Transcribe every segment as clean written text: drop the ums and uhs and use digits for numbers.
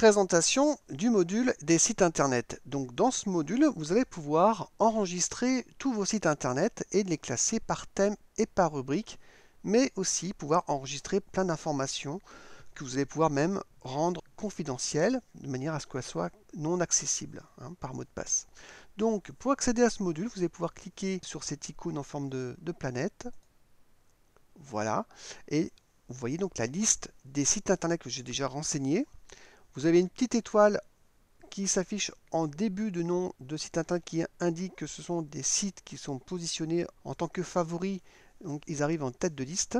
Présentation du module des sites internet. Donc dans ce module, vous allez pouvoir enregistrer tous vos sites internet et les classer par thème et par rubrique, mais aussi pouvoir enregistrer plein d'informations que vous allez pouvoir même rendre confidentielles de manière à ce qu'elles soient non accessibles par mot de passe. Donc pour accéder à ce module, vous allez pouvoir cliquer sur cette icône en forme de planète. Voilà. Et vous voyez donc la liste des sites internet que j'ai déjà renseignés. Vous avez une petite étoile qui s'affiche en début de nom de site internet qui indique que ce sont des sites qui sont positionnés en tant que favoris. Donc ils arrivent en tête de liste.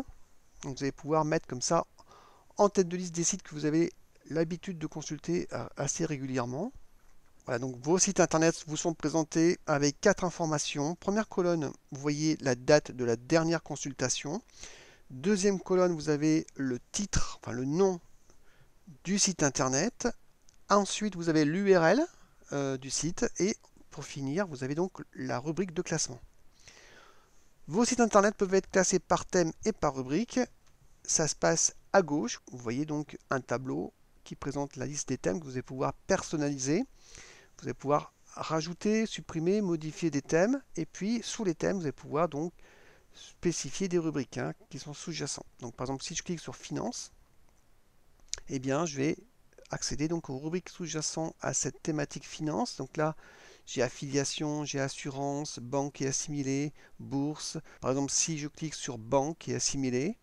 Donc vous allez pouvoir mettre comme ça en tête de liste des sites que vous avez l'habitude de consulter assez régulièrement. Voilà, donc vos sites internet vous sont présentés avec 4 informations. Première colonne, vous voyez la date de la dernière consultation. Deuxième colonne, vous avez le titre, enfin le nom du site internet. Ensuite, vous avez l'URL du site et pour finir, vous avez donc la rubrique de classement. Vos sites internet peuvent être classés par thème et par rubrique. Ça se passe à gauche. Vous voyez donc un tableau qui présente la liste des thèmes que vous allez pouvoir personnaliser. Vous allez pouvoir rajouter, supprimer, modifier des thèmes. Et puis, sous les thèmes, vous allez pouvoir donc spécifier des rubriques qui sont sous-jacents. Donc, par exemple, si je clique sur Finance, eh bien, je vais accéder donc aux rubriques sous-jacentes à cette thématique finance. Donc là, j'ai affiliation, j'ai assurance, banque et assimilé, bourse. Par exemple, si je clique sur banque et assimilé,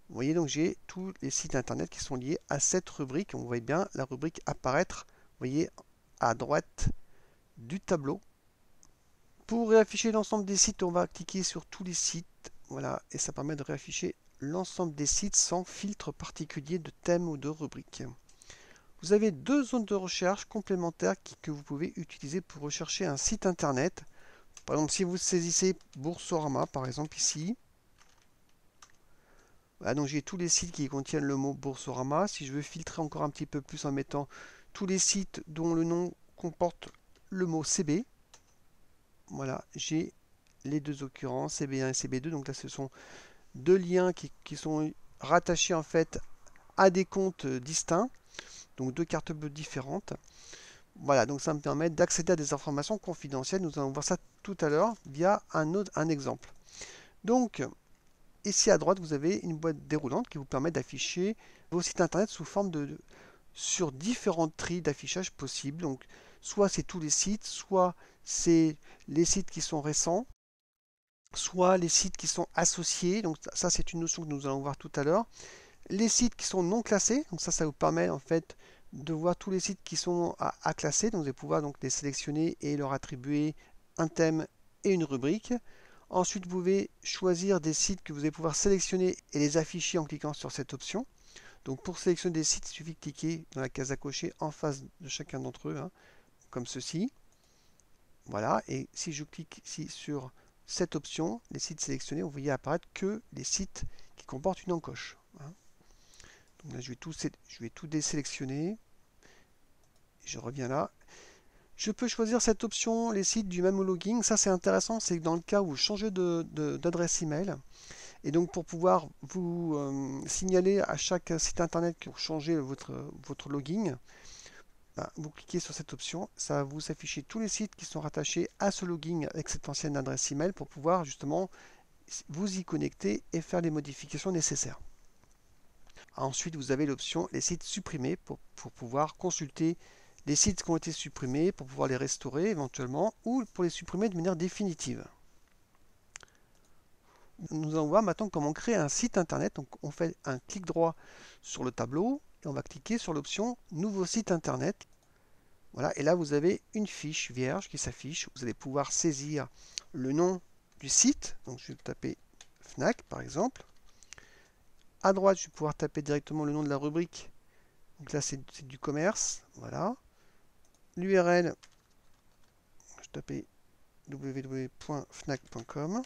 vous voyez donc j'ai tous les sites internet qui sont liés à cette rubrique. On voit bien la rubrique apparaître, vous voyez, à droite du tableau. Pour réafficher l'ensemble des sites, on va cliquer sur tous les sites. Voilà, et ça permet de réafficher l'ensemble des sites sans filtre particulier de thème ou de rubrique. Vous avez deux zones de recherche complémentaires que vous pouvez utiliser pour rechercher un site internet. Par exemple, si vous saisissez Boursorama, par exemple ici, voilà, donc j'ai tous les sites qui contiennent le mot Boursorama. Si je veux filtrer encore un petit peu plus en mettant tous les sites dont le nom comporte le mot CB, voilà, j'ai les deux occurrences, CB1 et CB2. Donc là, ce sont deux liens qui sont rattachés en fait à des comptes distincts, donc deux cartes bleues différentes. Voilà, donc ça me permet d'accéder à des informations confidentielles. Nous allons voir ça tout à l'heure via un exemple. Donc, ici à droite, vous avez une boîte déroulante qui vous permet d'afficher vos sites internet sous forme sur différentes trilles d'affichage possibles. Donc, soit c'est tous les sites, soit c'est les sites qui sont récents, soit les sites qui sont associés. Donc, ça, c'est une notion que nous allons voir tout à l'heure. Les sites qui sont non classés, donc ça vous permet en fait de voir tous les sites qui sont à classer. Donc vous allez pouvoir donc les sélectionner et leur attribuer un thème et une rubrique. Ensuite, vous pouvez choisir des sites que vous allez pouvoir sélectionner et les afficher en cliquant sur cette option. Donc pour sélectionner des sites, il suffit de cliquer dans la case à cocher en face de chacun d'entre eux, comme ceci. Voilà, et si je clique ici sur cette option, les sites sélectionnés, vous voyez apparaître que les sites qui comportent une encoche. Donc là, je vais tout désélectionner. Je reviens là. Je peux choisir cette option, les sites du même logging. Ça, c'est intéressant, c'est que dans le cas où vous changez d'adresse email, et donc pour pouvoir vous signaler à chaque site internet que vous changez votre logging, vous cliquez sur cette option, ça va vous afficher tous les sites qui sont rattachés à ce logging avec cette ancienne adresse email pour pouvoir justement vous y connecter et faire les modifications nécessaires. Ensuite, vous avez l'option les sites supprimés pour pouvoir consulter les sites qui ont été supprimés, pour pouvoir les restaurer éventuellement, ou pour les supprimer de manière définitive. Nous allons voir maintenant comment créer un site internet. Donc on fait un clic droit sur le tableau et on va cliquer sur l'option Nouveau site internet. Voilà, et là vous avez une fiche vierge qui s'affiche. Vous allez pouvoir saisir le nom du site. Donc je vais taper Fnac par exemple. À droite, je vais pouvoir taper directement le nom de la rubrique. Donc là, c'est du commerce. Voilà. L'URL, je vais taper www.fnac.com.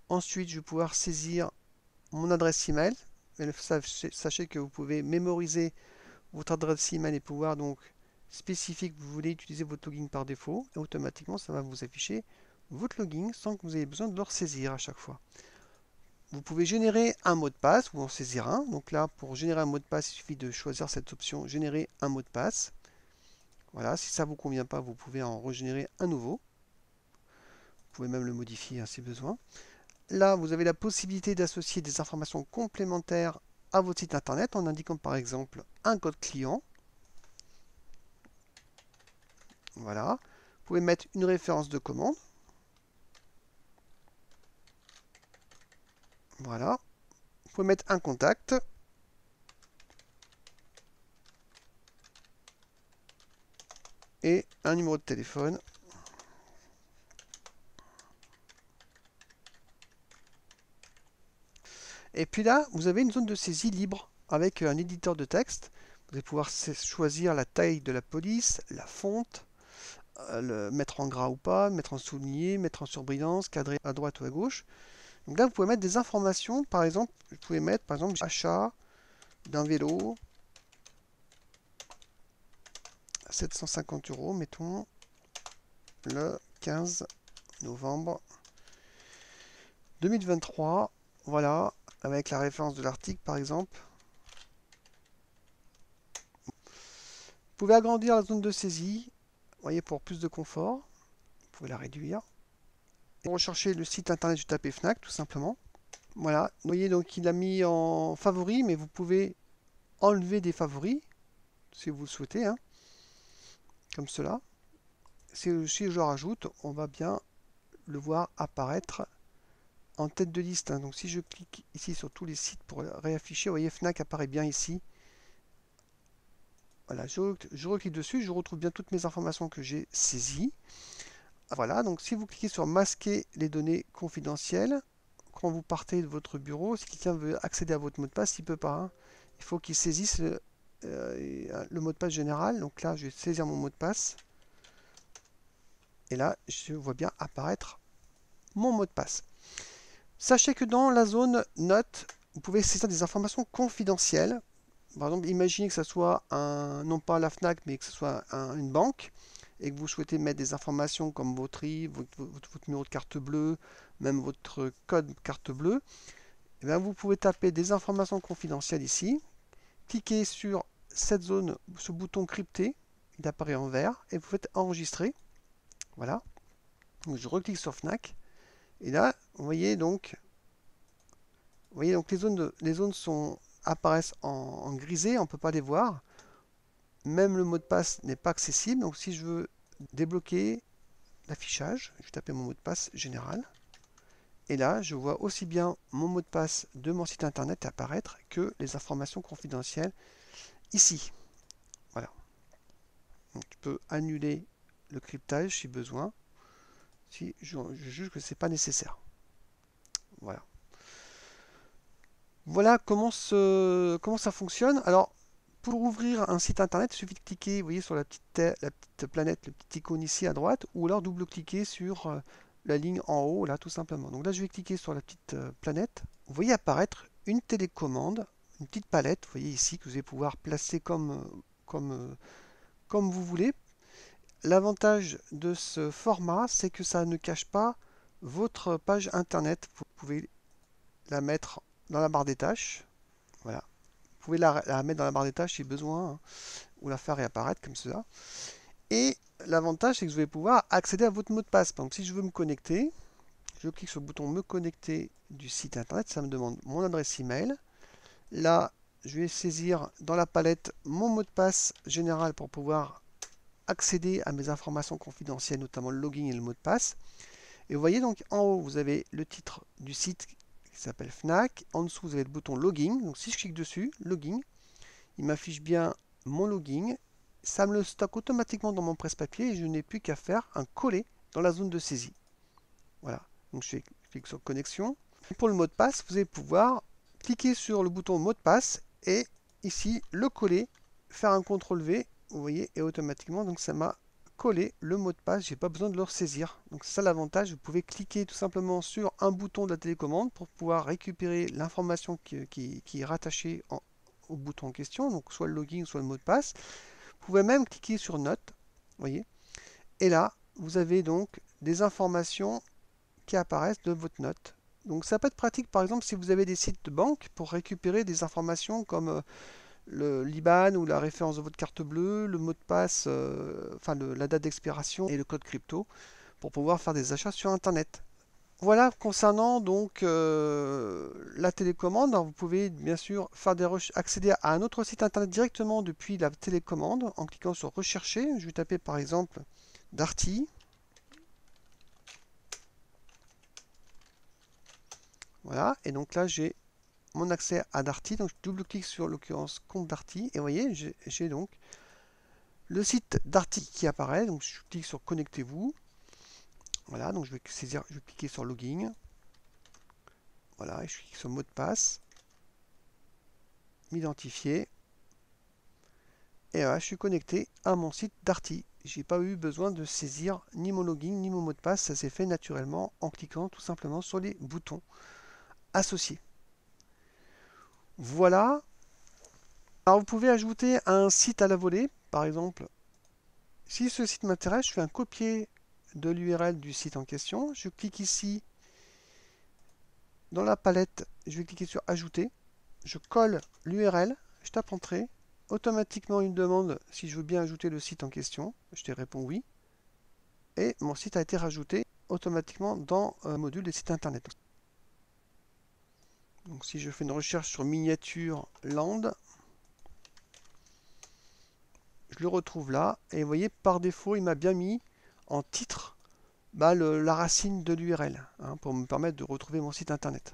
Ensuite, je vais pouvoir saisir mon adresse email. Sachez que vous pouvez mémoriser votre adresse email et pouvoir donc spécifier que vous voulez utiliser votre login par défaut. Et automatiquement, ça va vous afficher votre login sans que vous ayez besoin de le ressaisir à chaque fois. vous pouvez générer un mot de passe ou en saisir un. Donc là, pour générer un mot de passe, il suffit de choisir cette option générer un mot de passe. Voilà, si ça ne vous convient pas, vous pouvez en régénérer un nouveau. Vous pouvez même le modifier si besoin. Là, vous avez la possibilité d'associer des informations complémentaires à votre site internet en indiquant par exemple un code client. Voilà. Vous pouvez mettre une référence de commande. Voilà. Vous pouvez mettre un contact. Et un numéro de téléphone. Et puis là, vous avez une zone de saisie libre avec un éditeur de texte. Vous allez pouvoir choisir la taille de la police, la fonte, le mettre en gras ou pas, mettre en souligné, mettre en surbrillance, cadrer à droite ou à gauche. Donc là, vous pouvez mettre des informations. Par exemple, vous pouvez mettre par exemple achat d'un vélo à 750 €, mettons le 15 novembre 2023. Voilà, avec la référence de l'article par exemple. Vous pouvez agrandir la zone de saisie, vous voyez, pour plus de confort. Vous pouvez la réduire. Pour rechercher le site internet, je tapez Fnac tout simplement. Voilà, vous voyez donc il a mis en favori, mais vous pouvez enlever des favoris si vous le souhaitez, hein, comme cela. Si je rajoute, on va bien le voir apparaître en tête de liste, hein. Donc si je clique ici sur tous les sites pour réafficher, vous voyez Fnac apparaît bien ici. Voilà, je reclique dessus, je retrouve bien toutes mes informations que j'ai saisies. Voilà, donc si vous cliquez sur masquer les données confidentielles, quand vous partez de votre bureau, si quelqu'un veut accéder à votre mot de passe, il ne peut pas, hein. Il faut qu'il saisisse le mot de passe général. Donc là, je vais saisir mon mot de passe. Et là, je vois bien apparaître mon mot de passe. Sachez que dans la zone notes, vous pouvez saisir des informations confidentielles. Par exemple, imaginez que ce soit non pas la Fnac, mais que ce soit une banque, et que vous souhaitez mettre des informations comme votre RIB, votre numéro de carte bleue, même votre code carte bleue. Et bien, vous pouvez taper des informations confidentielles ici, cliquez sur cette zone, ce bouton crypté, il apparaît en vert, et vous faites enregistrer. Voilà. Donc, je reclique sur Fnac, et là, vous voyez donc les zones apparaissent en grisé, on ne peut pas les voir. Même le mot de passe n'est pas accessible. Donc si je veux débloquer l'affichage, je vais taper mon mot de passe général. Et là, je vois aussi bien mon mot de passe de mon site internet apparaître que les informations confidentielles ici. Voilà. Donc je peux annuler le cryptage si besoin, si je juge que ce n'est pas nécessaire. Voilà. Voilà comment ça fonctionne. Alors, pour ouvrir un site internet, il suffit de cliquer, vous voyez, sur la petite planète, le petit icône ici à droite, ou alors double-cliquer sur la ligne en haut, là, tout simplement. Donc là, je vais cliquer sur la petite planète. Vous voyez apparaître une télécommande, une petite palette, vous voyez ici, que vous allez pouvoir placer comme vous voulez. L'avantage de ce format, c'est que ça ne cache pas votre page internet. Vous pouvez la mettre dans la barre des tâches. Voilà. Vous pouvez la mettre dans la barre des tâches si besoin, hein, ou la faire réapparaître comme cela. Et l'avantage, c'est que vous allez pouvoir accéder à votre mot de passe. Donc, si je veux me connecter, je clique sur le bouton me connecter du site internet. Ça me demande mon adresse email. Là, je vais saisir dans la palette mon mot de passe général pour pouvoir accéder à mes informations confidentielles, notamment le login et le mot de passe. Et vous voyez donc en haut, vous avez le titre du site qui s'appelle Fnac. En dessous, vous avez le bouton login. Donc si je clique dessus, login, il m'affiche bien mon login. Ça me le stocke automatiquement dans mon presse-papier et je n'ai plus qu'à faire un coller dans la zone de saisie. Voilà. Donc je clique sur connexion. Et pour le mot de passe, vous allez pouvoir cliquer sur le bouton mot de passe et ici le coller, faire un CTRL V, vous voyez, et automatiquement, donc ça m'a collé le mot de passe, j'ai pas besoin de le ressaisir. Donc c'est ça l'avantage, vous pouvez cliquer tout simplement sur un bouton de la télécommande pour pouvoir récupérer l'information qui est rattachée au bouton en question, donc soit le login, soit le mot de passe. Vous pouvez même cliquer sur note, voyez, et là, vous avez donc des informations qui apparaissent de votre note. Donc ça peut être pratique par exemple si vous avez des sites de banque pour récupérer des informations comme le l'IBAN ou la référence de votre carte bleue, le mot de passe, enfin la date d'expiration et le code crypto pour pouvoir faire des achats sur Internet. Voilà concernant donc la télécommande. Alors, vous pouvez bien sûr faire accéder à un autre site internet directement depuis la télécommande en cliquant sur rechercher. Je vais taper par exemple Darty. Voilà, et donc là j'ai mon accès à Darty. Donc je double-clique sur l'occurrence compte Darty et vous voyez, j'ai donc le site Darty qui apparaît. Donc je clique sur connectez-vous. Voilà, donc je vais saisir, je vais cliquer sur login. Voilà, et je clique sur mot de passe, m'identifier. Et voilà, je suis connecté à mon site Darty. J'ai pas eu besoin de saisir ni mon login ni mon mot de passe. Ça s'est fait naturellement en cliquant tout simplement sur les boutons associés. Voilà. Alors vous pouvez ajouter un site à la volée. Par exemple, si ce site m'intéresse, je fais un copier de l'URL du site en question. Je clique ici dans la palette. Je vais cliquer sur ajouter. Je colle l'URL. Je tape entrée. Automatiquement, il me demande si je veux bien ajouter le site en question. Je te réponds oui. Et mon site a été rajouté automatiquement dans le module des sites internet. Donc si je fais une recherche sur miniature land, je le retrouve là. Et vous voyez, par défaut, il m'a bien mis en titre la racine de l'URL pour me permettre de retrouver mon site internet.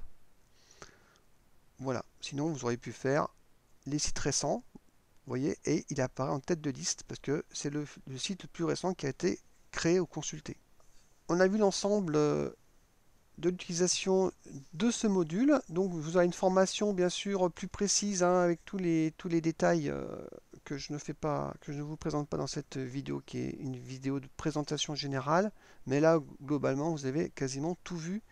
Voilà. Sinon, vous auriez pu faire les sites récents, vous voyez, et il apparaît en tête de liste parce que c'est le site le plus récent qui a été créé ou consulté. On a vu l'ensemble de l'utilisation de ce module. Donc vous aurez une formation bien sûr plus précise avec tous les détails que je ne fais pas, que je ne vous présente pas dans cette vidéo qui est une vidéo de présentation générale. Mais là, globalement, vous avez quasiment tout vu.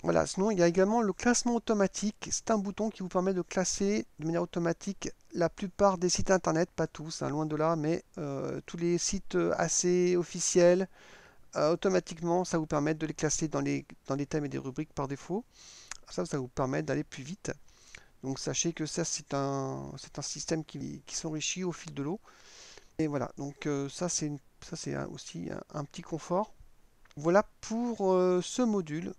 Voilà, sinon il y a également le classement automatique. C'est un bouton qui vous permet de classer de manière automatique la plupart des sites internet, pas tous, loin de là, mais tous les sites assez officiels. Automatiquement, ça vous permet de les classer dans les thèmes et des rubriques par défaut. Ça vous permet d'aller plus vite. Donc sachez que ça, c'est un système qui s'enrichit au fil de l'eau. Et voilà, donc ça c'est aussi un petit confort. Voilà pour ce module.